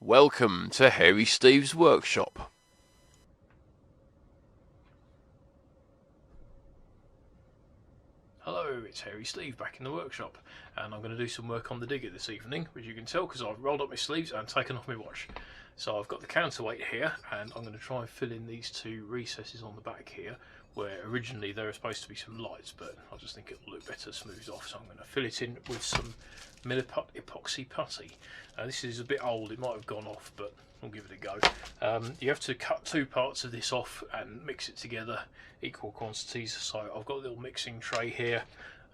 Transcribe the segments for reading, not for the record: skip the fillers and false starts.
Welcome to Hairy Steve's workshop. Hello, it's Hairy Steve back in the workshop, and I'm going to do some work on the digger this evening, which you can tell because I've rolled up my sleeves and taken off my watch. So I've got the counterweight here, and I'm going to try and fill in these two recesses on the back here, where originally there were supposed to be some lights, but I just think it'll look better smoothed off, so I'm going to fill it in with some Milliput epoxy putty. This is a bit old, it might have gone off, but we'll give it a go. You have to cut two parts of this off and mix it together, equal quantities. So I've got a little mixing tray here,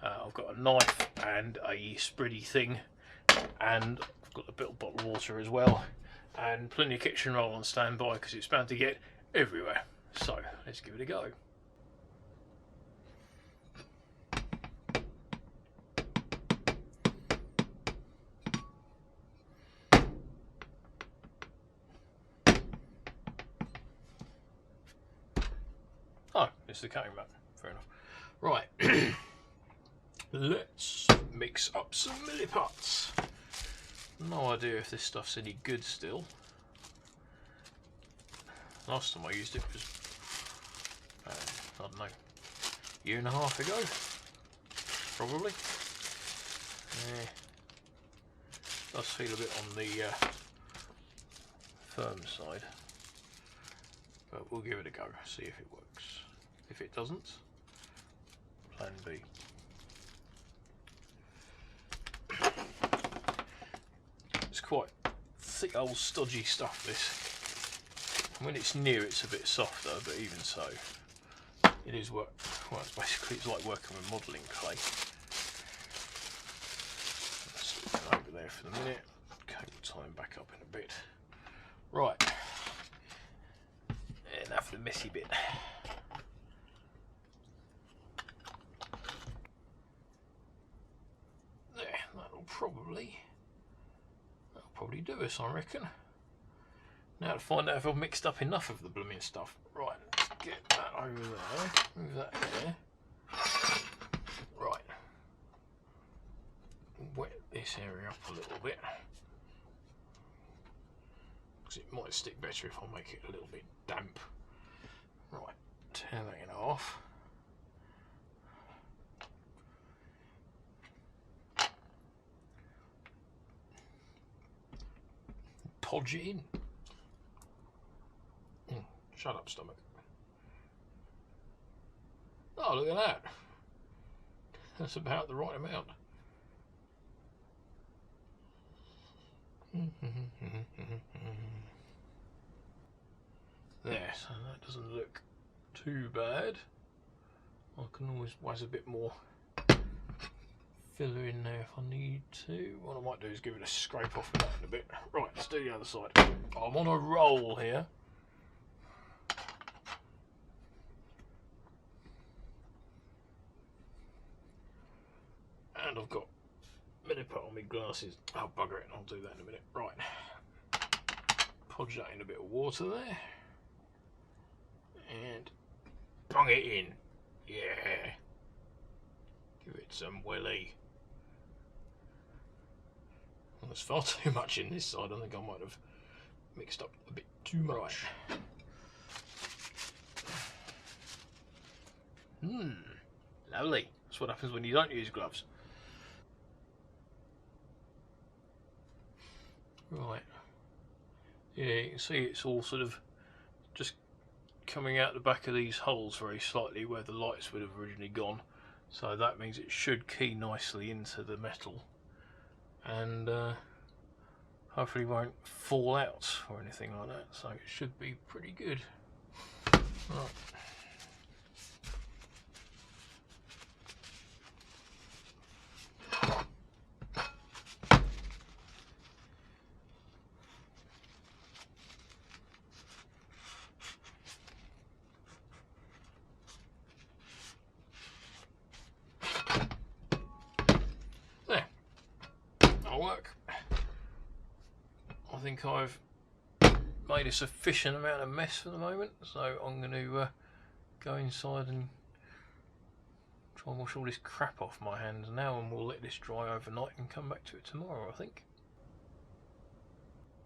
I've got a knife and a spready thing, and I've got a little bottle of water as well, and plenty of kitchen roll on standby because it's bound to get everywhere. So let's give it a go. Oh, it's the cutting mat. Fair enough. Right. Let's mix up some milliputs. No idea if this stuff's any good still. Last time I used it was, I don't know, a year and a half ago, probably. Yeah. Does feel a bit on the firm side, but we'll give it a go, see if it works. If it doesn't, plan B. It's quite thick old stodgy stuff, this. When it's new it's a bit softer, but even so, it is work. Well, it's like working with modelling clay. Let's stick it over there for the minute. Cable time back up in a bit. Right. Enough of the messy bit. That'll probably do us, I reckon. Now to find out if I've mixed up enough of the blooming stuff. Right, let's get that over there. Move that there. Right. Wet this area up a little bit, because it might stick better if I make it a little bit damp. Right, tear that in half. Podge it in. Shut up, stomach. Oh, look at that. That's about the right amount. There, so that doesn't look too bad. I can always waz a bit more filler in there if I need to. What I might do is give it a scrape off with that in a bit. Right, let's do the other side. I'm on a roll here. And I've got Milliput on my glasses. Oh, bugger it, I'll do that in a minute. Right. Podge that in a bit of water there. And bung it in. Yeah. Give it some willy. Well, there's far too much in this side. I think I might have mixed up a bit too much. Lovely. That's what happens when you don't use gloves. Right. Yeah, you can see it's all sort of just coming out the back of these holes very slightly where the lights would have originally gone. So that means it should key nicely into the metal, and hopefully won't fall out or anything like that. So it should be pretty good. Right. Work. I think I've made a sufficient amount of mess for the moment, so I'm going to go inside and try and wash all this crap off my hands now, and we'll let this dry overnight and come back to it tomorrow, I think.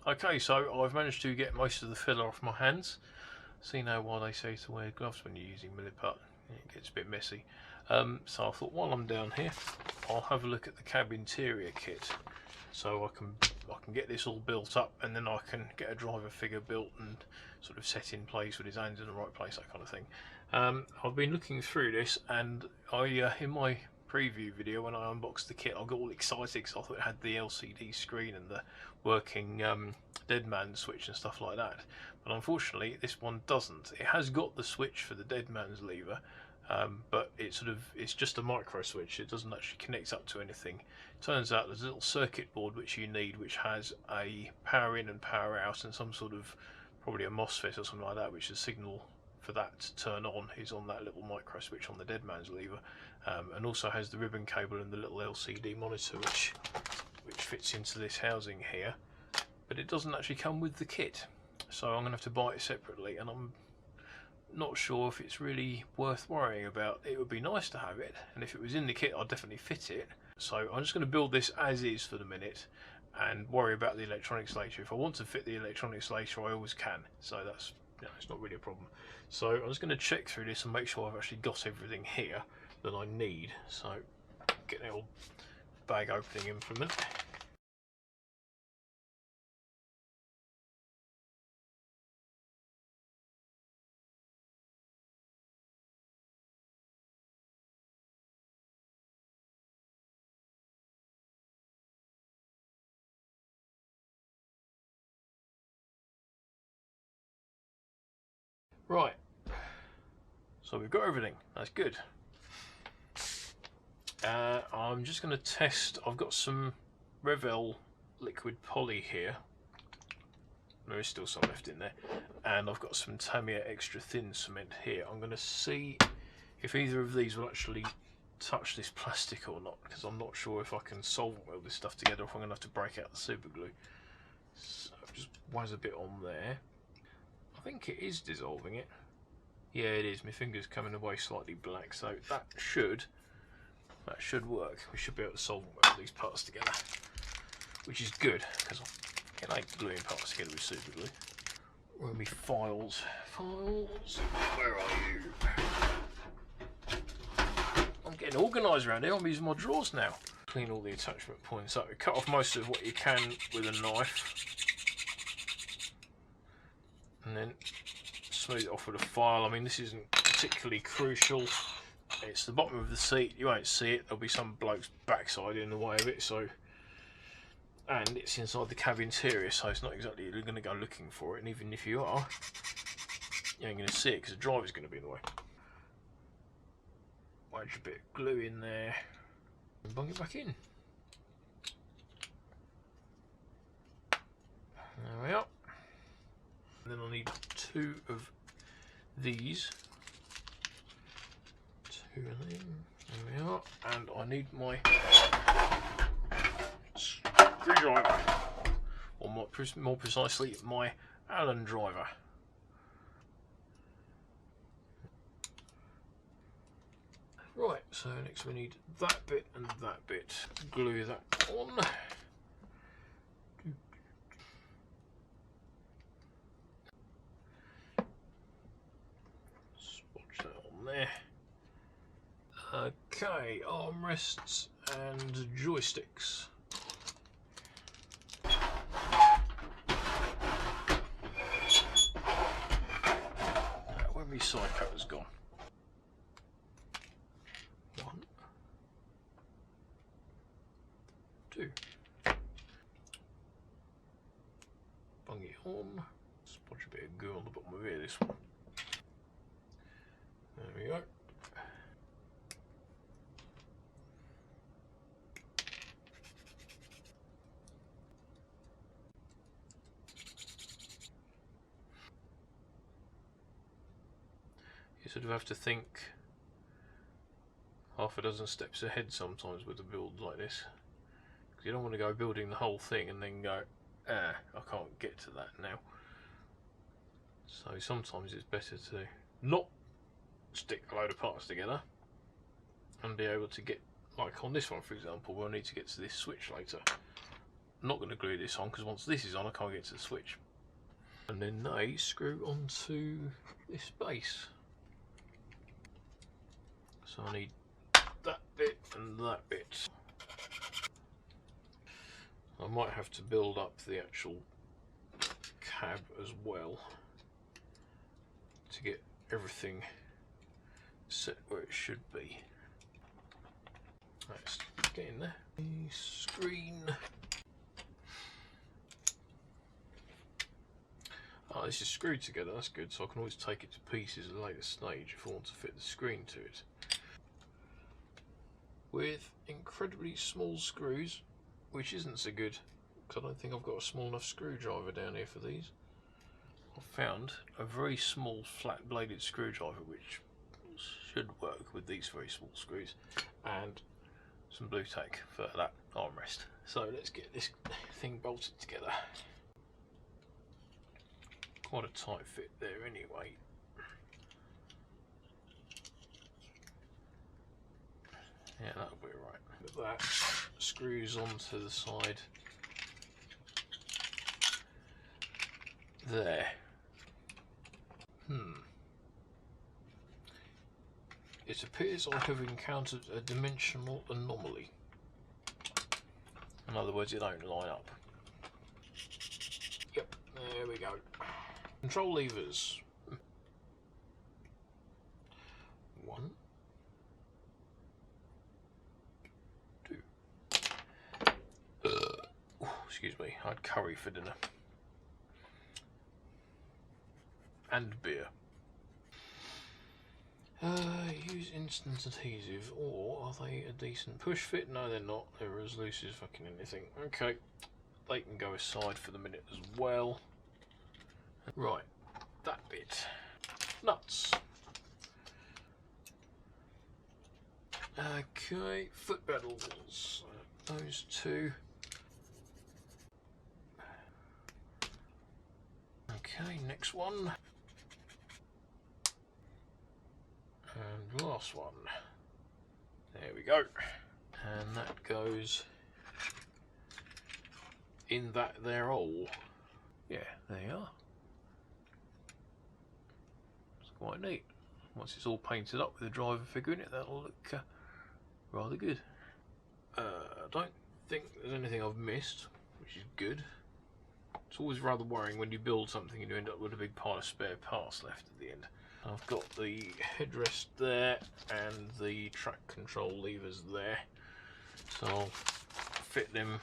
Okay, so I've managed to get most of the filler off my hands. See now why they say to wear gloves when you're using milliput. It gets a bit messy. So I thought while I'm down here, I'll have a look at the cab interior kit. So I can get this all built up, and then I can get a driver figure built and sort of set in place with his hands in the right place, that kind of thing. I've been looking through this, and I in my preview video when I unboxed the kit, I got all excited because I thought it had the LCD screen and the working dead man switch and stuff like that. But unfortunately, this one doesn't. It has got the switch for the dead man's lever, but it's just a micro switch. It doesn't actually connect up to anything. Turns out there's a little circuit board which you need, which has a power in and power out, and some sort of probably a MOSFET or something like that, which is signal for that to turn on is on that little micro switch on the dead man's lever, and also has the ribbon cable and the little LCD monitor which fits into this housing here, but it doesn't actually come with the kit, so I'm going to have to buy it separately, and I'm not sure if it's really worth worrying about. It would be nice to have it, and if it was in the kit I'd definitely fit it. So I'm just going to build this as is for the minute and worry about the electronics later. If I want to fit the electronics later, I always can, so that's, it's not really a problem. So I'm just going to check through this and make sure I've actually got everything here that I need. So get the old bag opening implement. Right, so we've got everything, that's good. I'm just going to test, I've got some Revell liquid poly here, there is still some left in there, and I've got some Tamiya extra thin cement here. I'm going to see if either of these will actually touch this plastic or not, because I'm not sure if I can solvent weld this stuff together, or if I'm going to have to break out the super glue. So just waz a bit on there. I think it is dissolving it. Yeah, it is. My finger's coming away slightly black, so that should work. We should be able to solvent weld these parts together, which is good because I like gluing parts together with super glue. Where are my files? Files, where are you? I'm getting organised around here. I'm using my drawers now. Clean all the attachment points up. Cut off most of what you can with a knife, and then smooth it off with a file. I mean, this isn't particularly crucial. It's the bottom of the seat. You won't see it. There'll be some bloke's backside in the way of it. So, and it's inside the cab interior, so it's not exactly you're going to go looking for it. And even if you are, you ain't going to see it because the driver's going to be in the way. Wedge a bit of glue in there and bung it back in. There we are. And then I need 2 of these. 2 of them. There we are. And I need my screwdriver, or more precisely, my Allen driver. Right, so next we need that bit and that bit. Glue that on. Spotch that on there. Okay, armrests and joysticks. Where my side cutter's gone. 1, 2. Bung it on. Spotch a bit of goo on the bottom of here, this one. There we go. You sort of have to think half a dozen steps ahead sometimes with a build like this, because you don't want to go building the whole thing and then go, I can't get to that now. So sometimes it's better to not stick a load of parts together and be able to get, like on this one for example, we'll need to get to this switch later. not going to glue this on because once this is on I can't get to the switch. And then they screw onto this base. So I need that bit and that bit. I might have to build up the actual cab as well to get everything set where it should be. Let's get in there. The screen. Oh, this is screwed together, that's good, so I can always take it to pieces at a later stage if I want to fit the screen to it. With incredibly small screws, which isn't so good, because I don't think I've got a small enough screwdriver down here for these. I've found a very small flat bladed screwdriver which should work with these very small screws, and some blue tack for that armrest. So let's get this thing bolted together. Quite a tight fit there anyway. Yeah, that'll be right. But that screws onto the side there. It appears I have encountered a dimensional anomaly. In other words, it don't line up. Yep, there we go. Control levers. 1, 2. Excuse me, I had curry for dinner. And beer. Use instant adhesive, or are they a decent push fit? No, they're not. They're as loose as fucking anything. Okay, they can go aside for the minute as well. Right, that bit. Nuts. Okay, foot pedals. Those two. Okay, next one. And last one. There we go. And that goes in that there hole. Yeah, there you are. It's quite neat. Once it's all painted up with the driver figure in it, that'll look rather good. I don't think there's anything I've missed, which is good. It's always rather worrying when you build something and you end up with a big pile of spare parts left at the end. I've got the headrest there and the track control levers there, so I'll fit them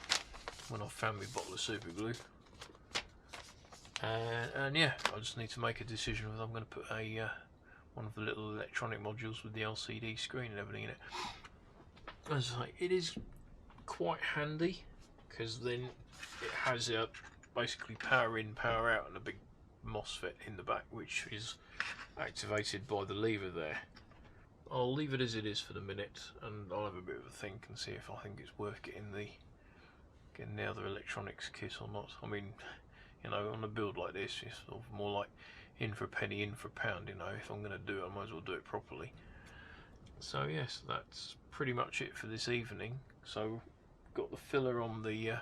when I've found my bottle of super glue. And yeah, I just need to make a decision whether I'm going to put a one of the little electronic modules with the LCD screen and everything in it. As I say, it is quite handy because then it has a basically power in, power out, and a big MOSFET in the back, which is activated by the lever there. I'll leave it as it is for the minute, and I'll have a bit of a think and see if I think it's worth getting the other electronics kit or not. I mean, you know, on a build like this, it's sort of more like in for a penny, in for a pound. You know, if I'm going to do it, I might as well do it properly. So yes, that's pretty much it for this evening. So got the filler on the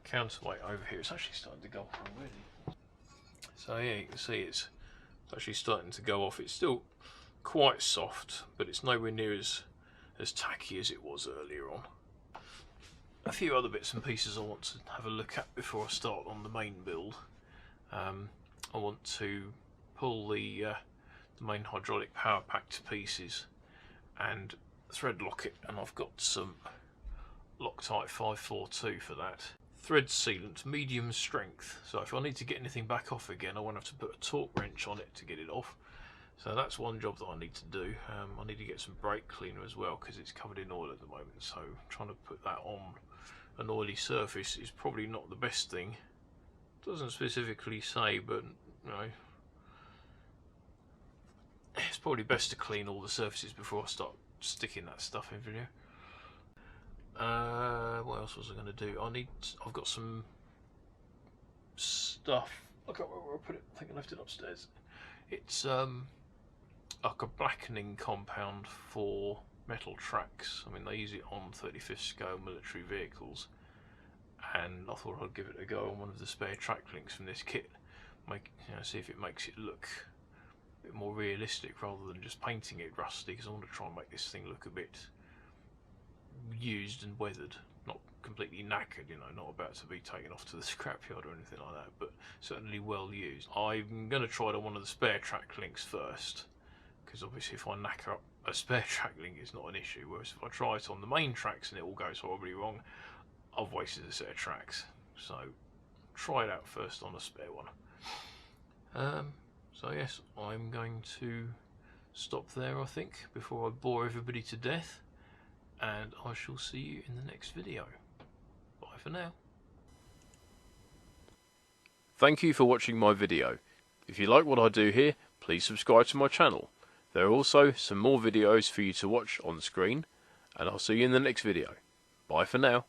counterweight over here. It's actually starting to go off already. So yeah, you can see it's actually starting to go off. It's still quite soft, but it's nowhere near as tacky as it was earlier on. A few other bits and pieces I want to have a look at before I start on the main build. I want to pull the main hydraulic power pack to pieces and thread lock it, and I've got some Loctite 542 for that. Thread sealant, medium strength, so if I need to get anything back off again I won't have to put a torque wrench on it to get it off. So that's one job that I need to do. I need to get some brake cleaner as well because it's covered in oil at the moment, so trying to put that on an oily surface is probably not the best thing. It doesn't specifically say, but you know, it's probably best to clean all the surfaces before I start sticking that stuff in video. What else was I going to do? I've got some stuff. I can't remember where I put it. I think I left it upstairs. It's like a blackening compound for metal tracks. I mean, they use it on 35th scale military vehicles, and I thought I'd give it a go on one of the spare track links from this kit. See if it makes it look a bit more realistic rather than just painting it rusty, because I want to try and make this thing look a bit used and weathered, not completely knackered, not about to be taken off to the scrapyard or anything like that, but certainly well used. I'm going to try it on one of the spare track links first, because obviously if I knacker up a spare track link it's not an issue, whereas if I try it on the main tracks and it all goes horribly wrong, I've wasted a set of tracks. So try it out first on a spare one. So yes, I'm going to stop there, I think, before I bore everybody to death, and I shall see you in the next video. Bye for now. Thank you for watching my video. If you like what I do here, please subscribe to my channel. There are also some more videos for you to watch on screen, and I'll see you in the next video. Bye for now.